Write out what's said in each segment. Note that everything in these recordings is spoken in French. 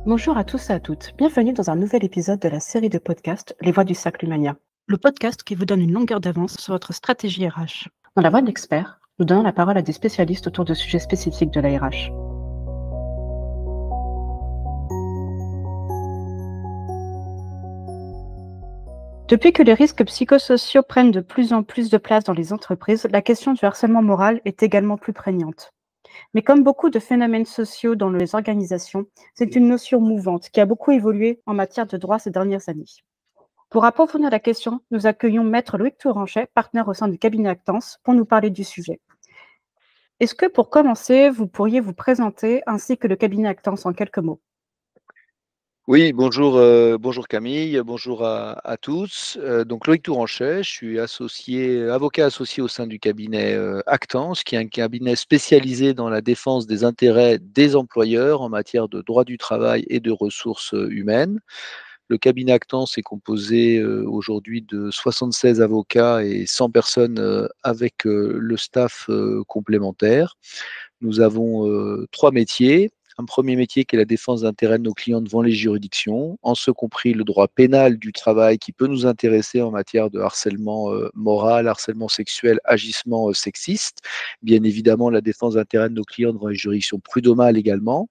Bonjour à tous et à toutes, bienvenue dans un nouvel épisode de la série de podcasts Les Voix du Cercle Humania, le podcast qui vous donne une longueur d'avance sur votre stratégie RH. Dans la voix de l'expert, nous donnons la parole à des spécialistes autour de sujets spécifiques de la RH. Depuis que les risques psychosociaux prennent de plus en plus de place dans les entreprises, la question du harcèlement moral est également plus prégnante. Mais comme beaucoup de phénomènes sociaux dans les organisations, c'est une notion mouvante qui a beaucoup évolué en matière de droit ces dernières années. Pour approfondir la question, nous accueillons Maître Loïc Touranchet, partenaire au sein du cabinet Actance, pour nous parler du sujet. Est-ce que pour commencer, vous pourriez vous présenter ainsi que le cabinet Actance en quelques mots? Oui, bonjour, bonjour Camille, bonjour à tous. Donc Loïc Touranchet, je suis avocat associé au sein du cabinet Actance, qui est un cabinet spécialisé dans la défense des intérêts des employeurs en matière de droit du travail et de ressources humaines. Le cabinet Actance est composé aujourd'hui de 76 avocats et 100 personnes avec le staff complémentaire. Nous avons trois métiers. Un premier métier qui est la défense d'intérêts de nos clients devant les juridictions, en ce compris le droit pénal du travail qui peut nous intéresser en matière de harcèlement moral, harcèlement sexuel, agissement sexiste. Bien évidemment, la défense d'intérêts de nos clients devant les juridictions prud'homales également.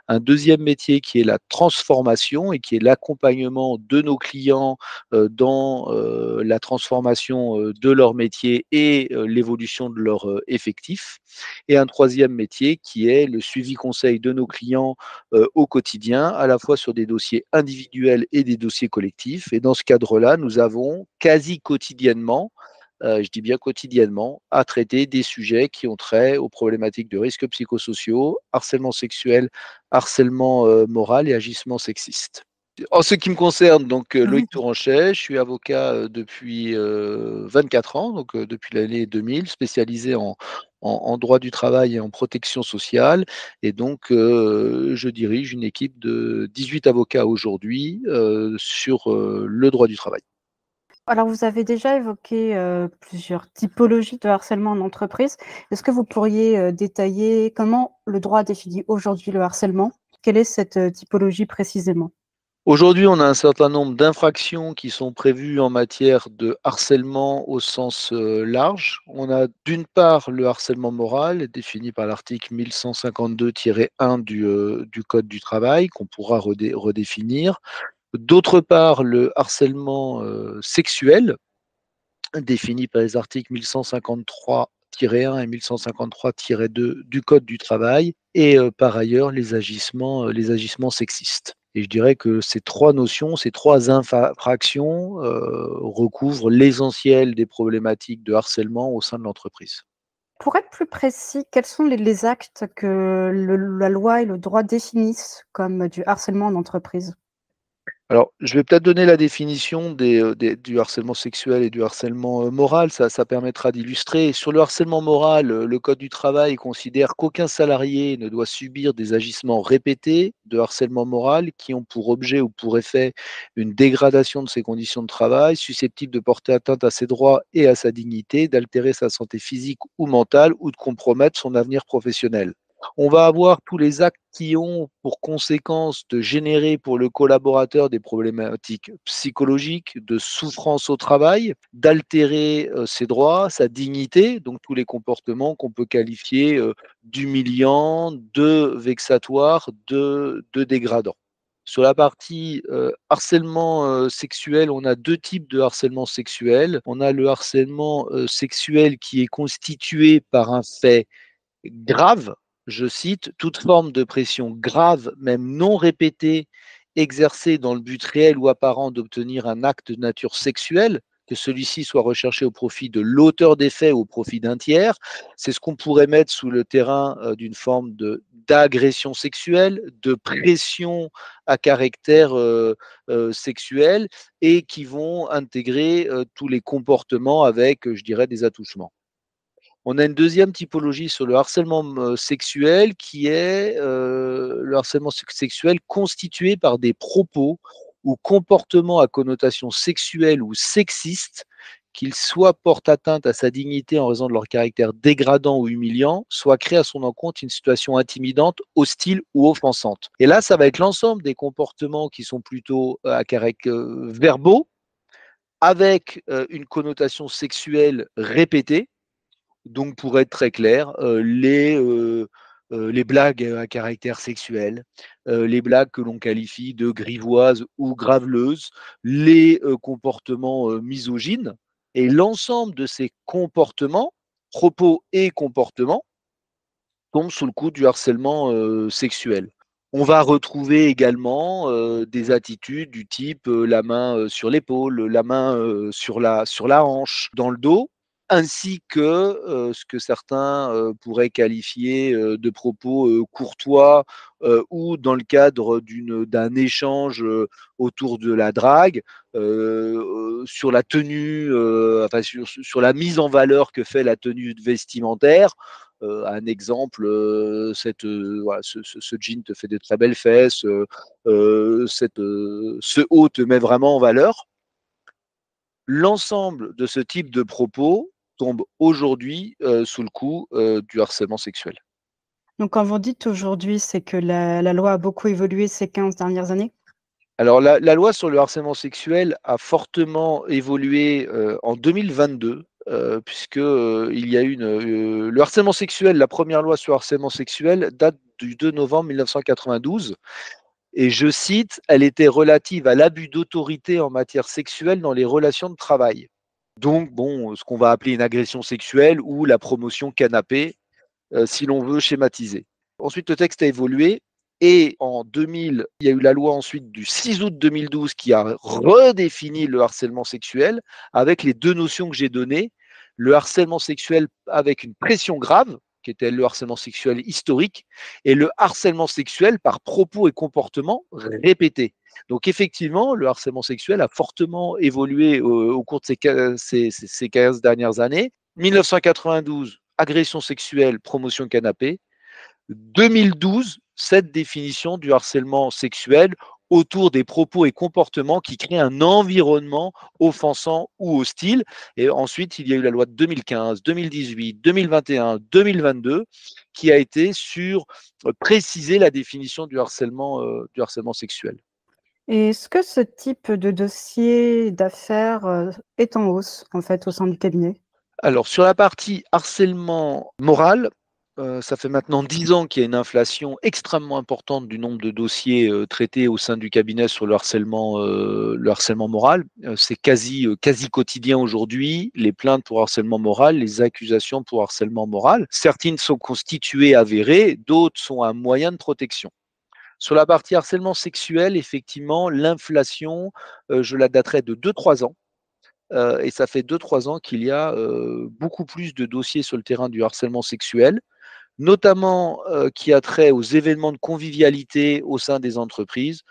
Un deuxième métier qui est la transformation et qui est l'accompagnement de nos clients dans la transformation de leur métier et l'évolution de leur effectif. Et un troisième métier qui est le suivi conseil de nos clients au quotidien, à la fois sur des dossiers individuels et des dossiers collectifs. Et dans ce cadre-là, nous avons quasi quotidiennement, je dis bien quotidiennement, à traiter des sujets qui ont trait aux problématiques de risques psychosociaux, harcèlement sexuel, harcèlement moral et agissement sexiste. En ce qui me concerne, donc Oui. Loïc Touranchet, je suis avocat depuis 24 ans, donc depuis l'année 2000, spécialisé en droit du travail et en protection sociale. Et donc, je dirige une équipe de 18 avocats aujourd'hui sur le droit du travail. Alors, vous avez déjà évoqué plusieurs typologies de harcèlement en entreprise. Est-ce que vous pourriez détailler comment le droit définit aujourd'hui le harcèlement? Quelle est cette typologie précisément? Aujourd'hui, on a un certain nombre d'infractions qui sont prévues en matière de harcèlement au sens large. On a d'une part le harcèlement moral, défini par l'article 1152-1 du Code du travail, qu'on pourra redéfinir. D'autre part, le harcèlement sexuel, défini par les articles 1153-1 et 1153-2 du Code du travail, et par ailleurs les agissements sexistes. Et je dirais que ces trois notions, ces trois infractions recouvrent l'essentiel des problématiques de harcèlement au sein de l'entreprise. Pour être plus précis, quels sont les actes que la loi et le droit définissent comme du harcèlement en entreprise? Alors, je vais peut-être donner la définition du harcèlement sexuel et du harcèlement moral, ça permettra d'illustrer. Sur le harcèlement moral, le Code du travail considère qu'aucun salarié ne doit subir des agissements répétés de harcèlement moral qui ont pour objet ou pour effet une dégradation de ses conditions de travail, susceptible de porter atteinte à ses droits et à sa dignité, d'altérer sa santé physique ou mentale ou de compromettre son avenir professionnel. On va avoir tous les actes qui ont pour conséquence de générer pour le collaborateur des problématiques psychologiques, de souffrance au travail, d'altérer ses droits, sa dignité, donc tous les comportements qu'on peut qualifier d'humiliants, de vexatoires, de dégradants. Sur la partie harcèlement sexuel, on a deux types de harcèlement sexuel. On a le harcèlement sexuel qui est constitué par un fait grave, je cite, toute forme de pression grave, même non répétée, exercée dans le but réel ou apparent d'obtenir un acte de nature sexuelle, que celui-ci soit recherché au profit de l'auteur des faits ou au profit d'un tiers, c'est ce qu'on pourrait mettre sous le terrain d'une forme d'agression sexuelle, de pression à caractère sexuel et qui vont intégrer tous les comportements avec, je dirais, des attouchements. On a une deuxième typologie sur le harcèlement sexuel qui est le harcèlement sexuel constitué par des propos ou comportements à connotation sexuelle ou sexiste qu'ils soit portent atteinte à sa dignité en raison de leur caractère dégradant ou humiliant, soit créent à son encontre une situation intimidante, hostile ou offensante. Et là, ça va être l'ensemble des comportements qui sont plutôt à caractère verbaux, avec une connotation sexuelle répétée. Donc, pour être très clair, les blagues à caractère sexuel, les blagues que l'on qualifie de grivoises ou graveleuses, les comportements misogynes, et l'ensemble de ces comportements, propos et comportements, tombent sous le coup du harcèlement sexuel. On va retrouver également des attitudes du type la main sur l'épaule, la main sur la hanche, dans le dos, ainsi que ce que certains pourraient qualifier de propos courtois ou dans le cadre d'un échange autour de la drague, sur la tenue, enfin sur la mise en valeur que fait la tenue vestimentaire. Un exemple, voilà, ce jean te fait de très belles fesses, ce haut te met vraiment en valeur. L'ensemble de ce type de propos tombe aujourd'hui sous le coup du harcèlement sexuel. Donc quand vous dites aujourd'hui, c'est que la loi a beaucoup évolué ces 15 dernières années? Alors la loi sur le harcèlement sexuel a fortement évolué en 2022, puisque il y a le harcèlement sexuel, la première loi sur le harcèlement sexuel date du 2 novembre 1992. Et je cite, elle était relative à l'abus d'autorité en matière sexuelle dans les relations de travail. Donc, bon, ce qu'on va appeler une agression sexuelle ou la promotion canapé, si l'on veut schématiser. Ensuite, le texte a évolué et en 2000, il y a eu la loi ensuite du 6 août 2012 qui a redéfini le harcèlement sexuel avec les deux notions que j'ai données. Le harcèlement sexuel avec une pression grave, qui était le harcèlement sexuel historique, et le harcèlement sexuel par propos et comportements répétés. Donc effectivement, le harcèlement sexuel a fortement évolué au cours de ces 15 dernières années. 1992, agression sexuelle, promotion canapé. 2012, cette définition du harcèlement sexuel autour des propos et comportements qui créent un environnement offensant ou hostile. Et ensuite, il y a eu la loi de 2015, 2018, 2021, 2022 qui a été sur préciser la définition du harcèlement sexuel. Et est-ce que ce type de dossier d'affaires, est en hausse, en fait, au sein du cabinet? Alors, sur la partie harcèlement moral, ça fait maintenant 10 ans qu'il y a une inflation extrêmement importante du nombre de dossiers traités au sein du cabinet sur le harcèlement moral. C'est quasi quotidien aujourd'hui, les plaintes pour harcèlement moral, les accusations pour harcèlement moral. Certaines sont constituées, avérées, d'autres sont un moyen de protection. Sur la partie harcèlement sexuel, effectivement, l'inflation, je la daterai de 2-3 ans. Et ça fait 2-3 ans qu'il y a beaucoup plus de dossiers sur le terrain du harcèlement sexuel, notamment qui a trait aux événements de convivialité au sein des entreprises,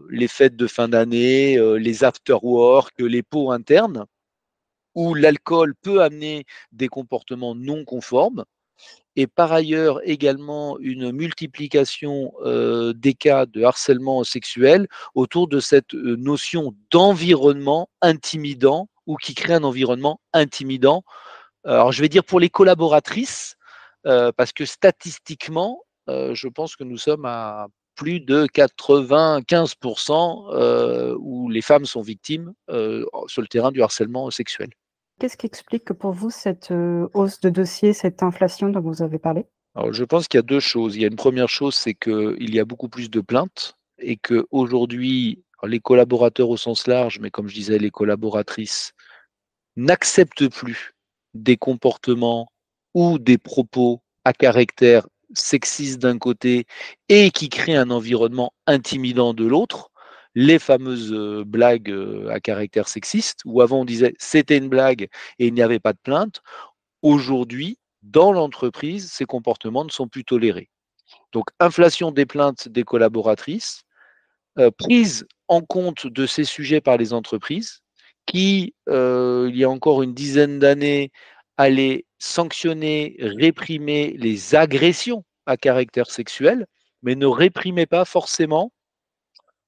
les fêtes de fin d'année, les after-work, les pots internes, où l'alcool peut amener des comportements non conformes. Et par ailleurs également une multiplication des cas de harcèlement sexuel autour de cette notion d'environnement intimidant ou qui crée un environnement intimidant. Alors je vais dire pour les collaboratrices, parce que statistiquement, je pense que nous sommes à plus de 95% où les femmes sont victimes sur le terrain du harcèlement sexuel. Qu'est-ce qui explique que pour vous cette, hausse de dossiers, cette inflation dont vous avez parlé? Alors, je pense qu'il y a 2 choses. Il y a une première chose, c'est qu'il y a beaucoup plus de plaintes et qu'aujourd'hui, les collaborateurs au sens large, mais comme je disais, les collaboratrices, n'acceptent plus des comportements ou des propos à caractère sexiste d'un côté et qui créent un environnement intimidant de l'autre. Les fameuses blagues à caractère sexiste, où avant on disait c'était une blague et il n'y avait pas de plainte. Aujourd'hui, dans l'entreprise, ces comportements ne sont plus tolérés. Donc, inflation des plaintes des collaboratrices, prise en compte de ces sujets par les entreprises qui, il y a encore une dizaine d'années, allaient sanctionner, réprimer les agressions à caractère sexuel, mais ne réprimaient pas forcément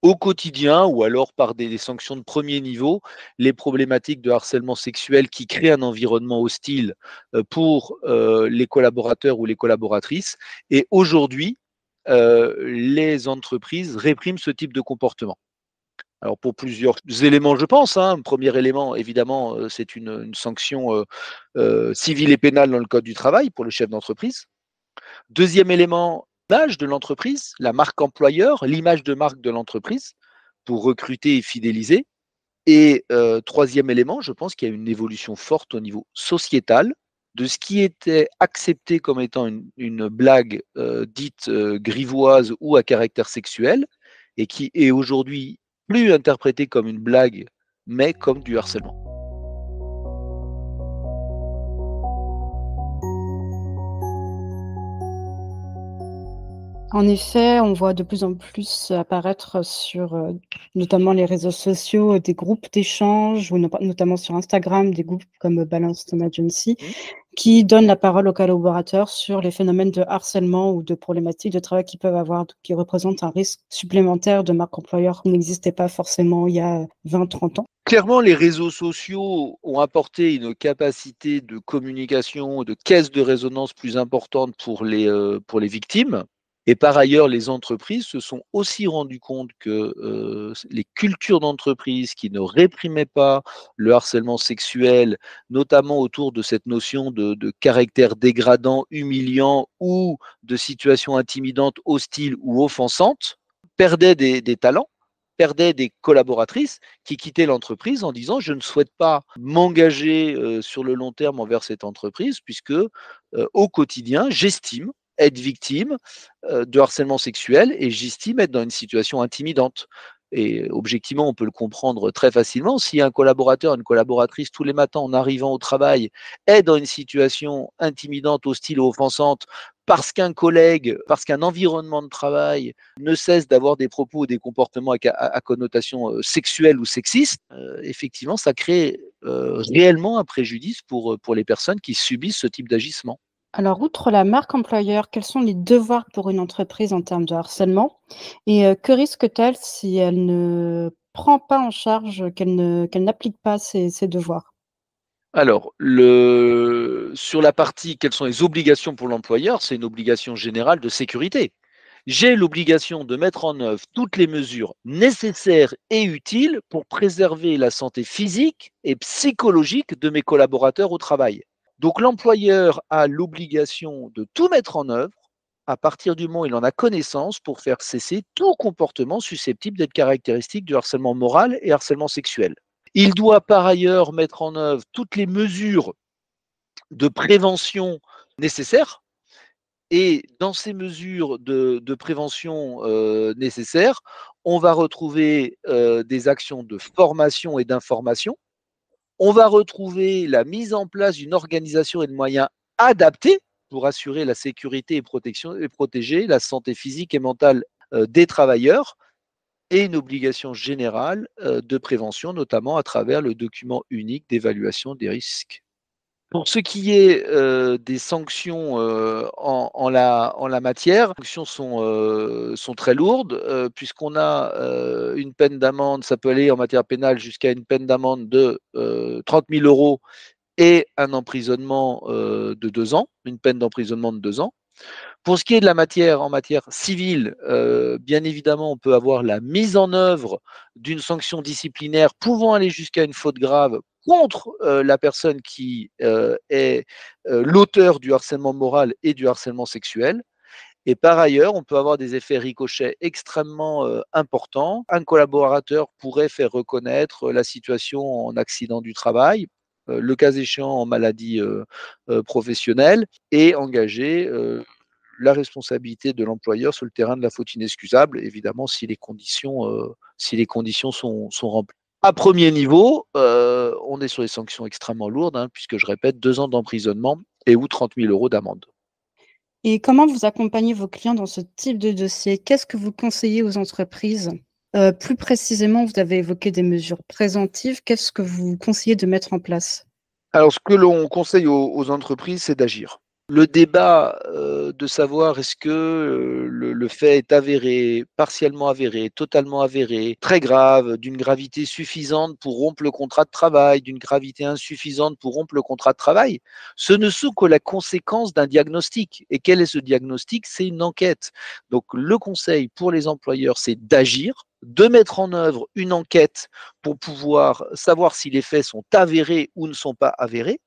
au quotidien ou alors par des sanctions de premier niveau, les problématiques de harcèlement sexuel qui créent un environnement hostile pour les collaborateurs ou les collaboratrices. Et aujourd'hui, les entreprises répriment ce type de comportement. Alors pour plusieurs éléments, je pense. Hein. Premier élément, évidemment, c'est une sanction civile et pénale dans le Code du travail pour le chef d'entreprise. Deuxième élément, l'image de l'entreprise, la marque employeur, l'image de marque de l'entreprise pour recruter et fidéliser. Et troisième élément, je pense qu'il y a une évolution forte au niveau sociétal de ce qui était accepté comme étant une blague dite grivoise ou à caractère sexuel et qui est aujourd'hui plus interprété comme une blague, mais comme du harcèlement. En effet, on voit de plus en plus apparaître sur, notamment les réseaux sociaux, des groupes d'échange ou notamment sur Instagram, des groupes comme Balance Ton Agency, Mmh. qui donnent la parole aux collaborateurs sur les phénomènes de harcèlement ou de problématiques de travail qu'ils peuvent avoir, qui représentent un risque supplémentaire de marque employeur qui n'existait pas forcément il y a 20-30 ans. Clairement, les réseaux sociaux ont apporté une capacité de communication, de caisse de résonance plus importante pour les victimes. Et par ailleurs, les entreprises se sont aussi rendues compte que les cultures d'entreprise qui ne réprimaient pas le harcèlement sexuel, notamment autour de cette notion de caractère dégradant, humiliant ou de situation intimidante, hostile ou offensante, perdaient des talents, perdaient des collaboratrices qui quittaient l'entreprise en disant je ne souhaite pas m'engager sur le long terme envers cette entreprise puisque au quotidien, j'estime être victime de harcèlement sexuel et j'estime être dans une situation intimidante. Et objectivement, on peut le comprendre très facilement. Si un collaborateur, une collaboratrice, tous les matins en arrivant au travail, est dans une situation intimidante, hostile ou offensante, parce qu'un collègue, parce qu'un environnement de travail ne cesse d'avoir des propos ou des comportements à connotation sexuelle ou sexiste, effectivement, ça crée réellement un préjudice pour les personnes qui subissent ce type d'agissement. Alors, outre la marque employeur, quels sont les devoirs pour une entreprise en termes de harcèlement? Et que risque-t-elle si elle ne prend pas en charge, qu'elle n'applique pas ces devoirs? Alors, sur la partie quelles sont les obligations pour l'employeur, c'est une obligation générale de sécurité. J'ai l'obligation de mettre en œuvre toutes les mesures nécessaires et utiles pour préserver la santé physique et psychologique de mes collaborateurs au travail. Donc l'employeur a l'obligation de tout mettre en œuvre à partir du moment où il en a connaissance pour faire cesser tout comportement susceptible d'être caractéristique du harcèlement moral et harcèlement sexuel. Il doit par ailleurs mettre en œuvre toutes les mesures de prévention nécessaires. Et dans ces mesures de prévention nécessaires, on va retrouver des actions de formation et d'information. On va retrouver la mise en place d'une organisation et de moyens adaptés pour assurer la sécurité et protéger la santé physique et mentale des travailleurs et une obligation générale de prévention, notamment à travers le document unique d'évaluation des risques. Pour ce qui est des sanctions en la matière, les sanctions sont très lourdes, puisqu'on a une peine d'amende, ça peut aller en matière pénale jusqu'à une peine d'amende de 30 000 euros et un emprisonnement de 2 ans, une peine d'emprisonnement de 2 ans. Pour ce qui est de la matière en matière civile, bien évidemment, on peut avoir la mise en œuvre d'une sanction disciplinaire pouvant aller jusqu'à une faute grave contre la personne qui est l'auteur du harcèlement moral et du harcèlement sexuel. Et par ailleurs, on peut avoir des effets ricochets extrêmement importants. Un collaborateur pourrait faire reconnaître la situation en accident du travail, le cas échéant en maladie professionnelle, et engager la responsabilité de l'employeur sur le terrain de la faute inexcusable, évidemment si les conditions sont remplies. À premier niveau, on est sur des sanctions extrêmement lourdes, hein, puisque je répète, 2 ans d'emprisonnement et ou 30 000 euros d'amende. Et comment vous accompagnez vos clients dans ce type de dossier? Qu'est-ce que vous conseillez aux entreprises? Plus précisément, vous avez évoqué des mesures préventives. Qu'est-ce que vous conseillez de mettre en place? Alors, ce que l'on conseille aux entreprises, c'est d'agir. Le débat de savoir est-ce que le fait est avéré, partiellement avéré, totalement avéré, très grave, d'une gravité suffisante pour rompre le contrat de travail, d'une gravité insuffisante pour rompre le contrat de travail, ce ne sont que la conséquence d'un diagnostic. Et quel est ce diagnostic? C'est une enquête. Donc le conseil pour les employeurs, c'est d'agir, de mettre en œuvre une enquête pour pouvoir savoir si les faits sont avérés ou ne sont pas avérés.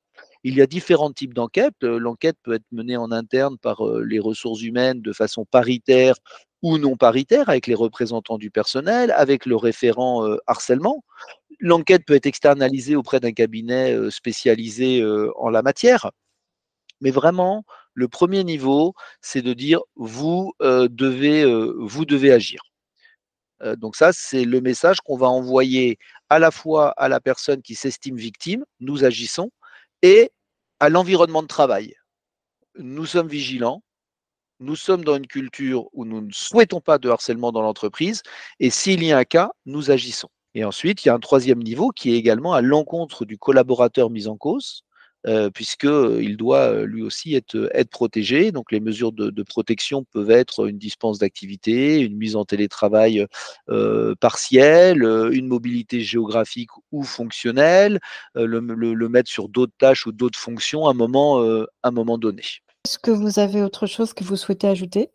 Il y a différents types d'enquêtes. L'enquête peut être menée en interne par les ressources humaines de façon paritaire ou non paritaire, avec les représentants du personnel, avec le référent harcèlement. L'enquête peut être externalisée auprès d'un cabinet spécialisé en la matière. Mais vraiment, le premier niveau, c'est de dire vous devez agir. Donc ça, c'est le message qu'on va envoyer à la fois à la personne qui s'estime victime, nous agissons, et à l'environnement de travail. Nous sommes vigilants, nous sommes dans une culture où nous ne souhaitons pas de harcèlement dans l'entreprise, et s'il y a un cas, nous agissons. Et ensuite, il y a un troisième niveau qui est également à l'encontre du collaborateur mis en cause, puisqu'il doit lui aussi être protégé. Donc les mesures de protection peuvent être une dispense d'activité, une mise en télétravail partielle, une mobilité géographique ou fonctionnelle, le mettre sur d'autres tâches ou d'autres fonctions à un moment donné. Est-ce que vous avez autre chose que vous souhaitez ajouter?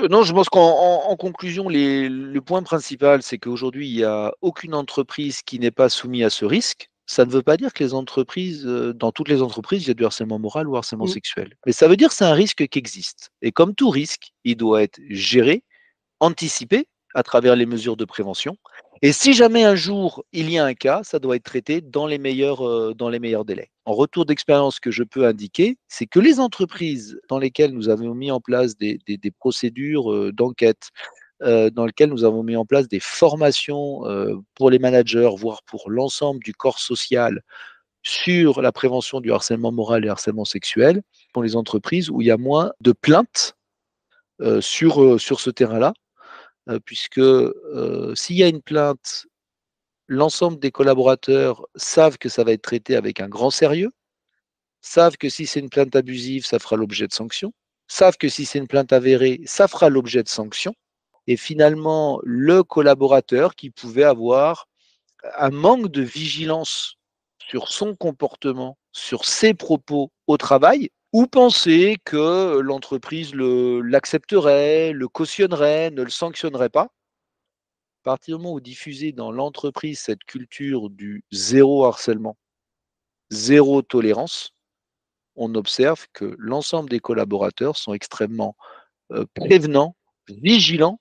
Non, je pense qu'en conclusion, le point principal, c'est qu'aujourd'hui, il n'y a aucune entreprise qui n'est pas soumise à ce risque. Ça ne veut pas dire que les entreprises, dans toutes les entreprises, il y a du harcèlement moral ou harcèlement Mmh. sexuel. Mais ça veut dire que c'est un risque qui existe. Et comme tout risque, il doit être géré, anticipé à travers les mesures de prévention. Et si jamais un jour il y a un cas, ça doit être traité dans les meilleurs délais. En retour d'expérience, ce que je peux indiquer, c'est que les entreprises dans lesquelles nous avons mis en place des procédures d'enquête, dans lesquelles nous avons mis en place des formations pour les managers, voire pour l'ensemble du corps social sur la prévention du harcèlement moral et harcèlement sexuel, pour les entreprises où il y a moins de plaintes sur ce terrain-là, puisque s'il y a une plainte, l'ensemble des collaborateurs savent que ça va être traité avec un grand sérieux, savent que si c'est une plainte abusive, ça fera l'objet de sanctions, savent que si c'est une plainte avérée, ça fera l'objet de sanctions. Et finalement, le collaborateur qui pouvait avoir un manque de vigilance sur son comportement, sur ses propos au travail, ou penser que l'entreprise l'accepterait, le cautionnerait, ne le sanctionnerait pas. À partir du moment où vous diffusez dans l'entreprise cette culture du zéro harcèlement, zéro tolérance, on observe que l'ensemble des collaborateurs sont extrêmement prévenants, vigilants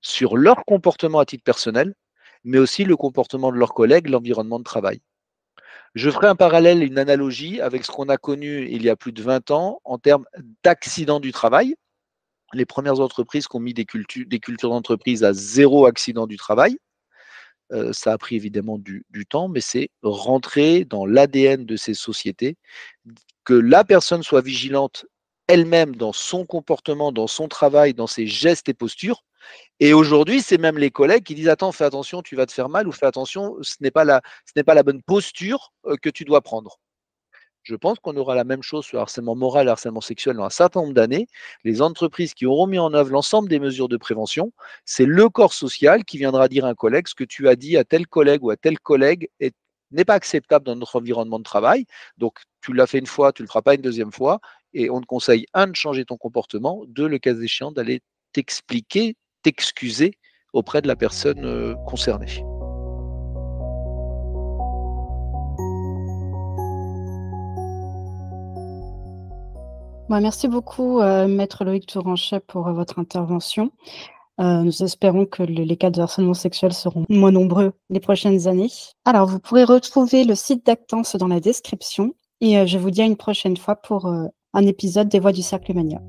sur leur comportement à titre personnel, mais aussi le comportement de leurs collègues, l'environnement de travail. Je ferai un parallèle, une analogie avec ce qu'on a connu il y a plus de 20 ans en termes d'accidents du travail. Les premières entreprises qui ont mis des cultures d'entreprise à zéro accident du travail. Ça a pris évidemment du temps, mais c'est rentrer dans l'ADN de ces sociétés, que la personne soit vigilante elle-même dans son comportement, dans son travail, dans ses gestes et postures. Et aujourd'hui, c'est même les collègues qui disent attends, fais attention, tu vas te faire mal, ou fais attention, ce n'est pas la bonne posture que tu dois prendre. Je pense qu'on aura la même chose sur le harcèlement moral et le harcèlement sexuel dans un certain nombre d'années. Les entreprises qui auront mis en œuvre l'ensemble des mesures de prévention, c'est le corps social qui viendra dire à un collègue ce que tu as dit à tel collègue ou à tel collègue n'est pas acceptable dans notre environnement de travail. Donc, tu l'as fait une fois, tu ne le feras pas une deuxième fois. Et on te conseille, un, de changer ton comportement, deux, le cas échéant, d'aller t'expliquer, t'excuser auprès de la personne concernée. Bah, merci beaucoup, maître Loïc Touranchet pour, votre intervention. Nous espérons que les cas de harcèlement sexuel seront moins nombreux les prochaines années. Alors vous pourrez retrouver le site d'Actance dans la description et je vous dis à une prochaine fois pour, un épisode des Voix du Cercle Mania.